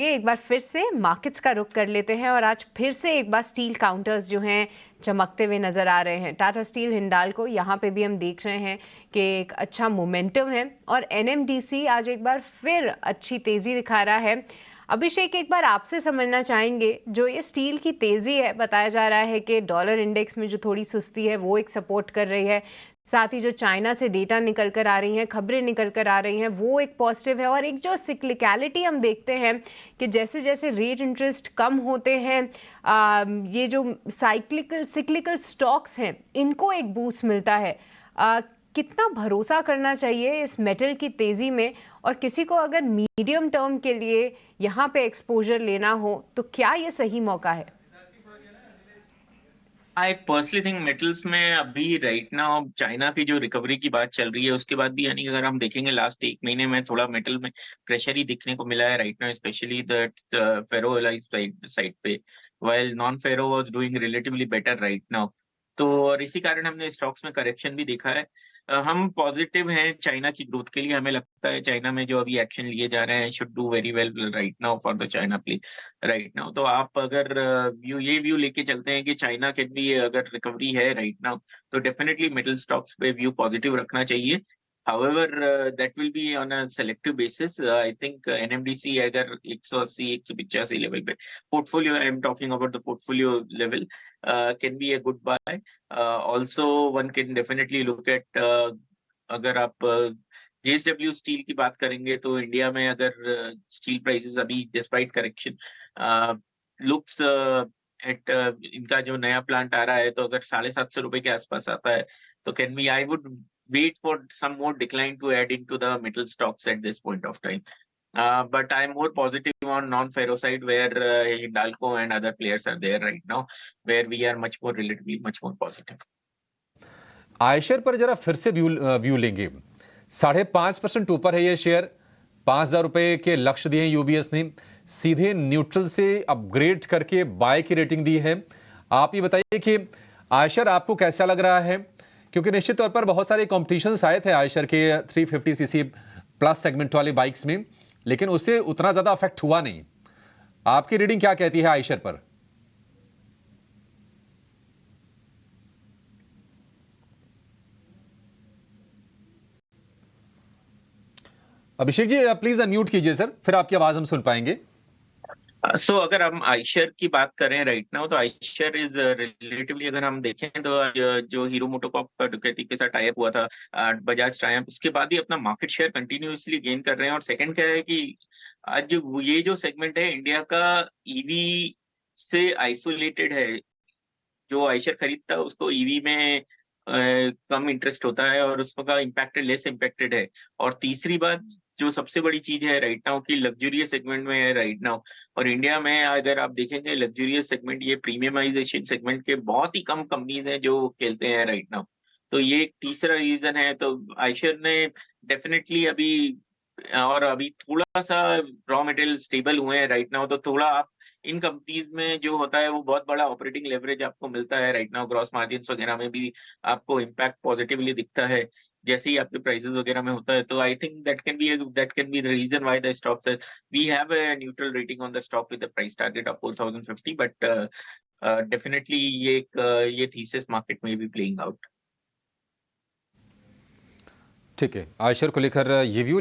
एक बार फिर से मार्केट्स का रुख कर लेते हैं और आज फिर से एक बार स्टील काउंटर्स जो हैं चमकते हुए नजर आ रहे हैं। टाटा स्टील हिंडाल्को यहाँ पे भी हम देख रहे हैं कि एक अच्छा मोमेंटम है और एनएमडीसी आज एक बार फिर अच्छी तेजी दिखा रहा है। अभिषेक, एक बार आपसे समझना चाहेंगे, जो ये स्टील की तेजी है, बताया जा रहा है कि डॉलर इंडेक्स में जो थोड़ी सुस्ती है वो एक सपोर्ट कर रही है, साथ ही जो चाइना से डेटा निकल कर आ रही हैं, खबरें निकल कर आ रही हैं, वो एक पॉजिटिव है। और एक जो सिक्लिकलिटी हम देखते हैं कि जैसे जैसे रेट इंटरेस्ट कम होते हैं, ये जो सिक्लिकल स्टॉक्स हैं, इनको एक बूस्ट मिलता है। कितना भरोसा करना चाहिए इस मेटल की तेज़ी में, और किसी को अगर मीडियम टर्म के लिए यहाँ पे एक्सपोजर लेना हो तो क्या ये सही मौका है? आई पर्सनली थिंक मेटल्स में अभी राइट नाउ चाइना की जो रिकवरी की बात चल रही है उसके बाद भी, यानी अगर हम देखेंगे लास्ट एक महीने में थोड़ा मेटल में प्रेशर ही दिखने को मिला है right now, specially the ferro alloys side पे, while non ferro was doing relatively better right now. तो और इसी कारण हमने स्टॉक्स में करेक्शन भी देखा है। हम पॉजिटिव हैं चाइना की ग्रोथ के लिए। हमें लगता है चाइना में जो अभी एक्शन लिए जा रहे हैं should do very well right now for the China play right now. तो आप अगर व्यू लेके चलते हैं कि चाइना के भी अगर रिकवरी है राइट नाउ, तो डेफिनेटली मिडल स्टॉक्स पे व्यू पॉजिटिव रखना चाहिए। However, that will be on a selective basis. I think NMDC अगर 180 185 लेवल पे portfolio, I am talking about the portfolio level, can be a good buy. Also, one can definitely look at अगर आप JSW steel की बात करेंगे तो India में अगर स्टील प्राइसेस अभी डिस्पाइट करेक्शन लुक्स एट, इनका जो नया प्लांट आ रहा है तो अगर 750 रुपए के आसपास आता है तो can be, I would wait for some more decline to add into the metal stocks at this point of time. But I'm more positive on non-ferro side where Hindalco and other players are there right now, where we are much more relatively much more positive. Eicher पर जरा फिर से view लेंगे। 5.5% ऊपर है ये share. 5,000 रुपए के लक्ष्य दिए यूबीएस ने, सीधे न्यूट्रल से अपग्रेड करके बाय की रेटिंग दी है। आप ये बताइए कि आयशर आपको कैसा लग रहा है, क्योंकि निश्चित तौर पर बहुत सारे कॉम्पिटिशन आए थे आयशर के 350 सीसी प्लस सेगमेंट वाली बाइक्स में, लेकिन उससे उतना ज्यादा अफेक्ट हुआ नहीं। आपकी रीडिंग क्या कहती है आयशर पर? अभिषेक जी प्लीज अनम्यूट कीजिए सर, फिर आपकी आवाज हम सुन पाएंगे। सो अगर हम आइशर की बात करें राइट नाउ, तो आइशर इज रिलेटिवली, अगर हम देखें तो जो हीरो मोटोकॉर्प डुकेटी के साथ टाई अप हुआ था, बजाज टाई अप, उसके बाद ही अपना मार्केट शेयर कंटिन्यूअसली गेन कर रहे हैं। और सेकंड क्या है कि आज ये जो सेगमेंट है इंडिया का ईवी से आइसोलेटेड है। जो आयशर खरीदता है उसको ईवी में कम इंटरेस्ट होता है और उसका इम्पैक्टेड लेस इम्पैक्टेड है। और तीसरी बात जो सबसे बड़ी चीज है राइट नाउ की लग्जरियस सेगमेंट में है राइट नाउ। और इंडिया में अगर आप देखेंगे लग्जरियस सेगमेंट, ये प्रीमियमाइजेशन सेगमेंट के बहुत ही कम कंपनीज हैं जो खेलते हैं राइट नाउ। तो ये एक तीसरा रीजन है। तो आयशर ने डेफिनेटली अभी, और अभी थोड़ा सा रॉ मटेरियल स्टेबल हुए हैं राइट नाउ, तो थोड़ा आप इन कंपनीज में जो होता है वो बहुत बड़ा ऑपरेटिंग लेवरेज आपको मिलता है राइट नाउ। ग्रॉस मार्जिन वगैरह में भी आपको इम्पैक्ट पॉजिटिवली दिखता है जैसे ही आपके प्राइसेस वगैरह में होता है। तो I think that can be the reason why the stocks, we have a neutral rating on the stock with the price target of 4050, but definitely ये थीसिस मार्केट में भी प्लेइंग आउट। ठीक है, आयशर को लेकर ये व्यू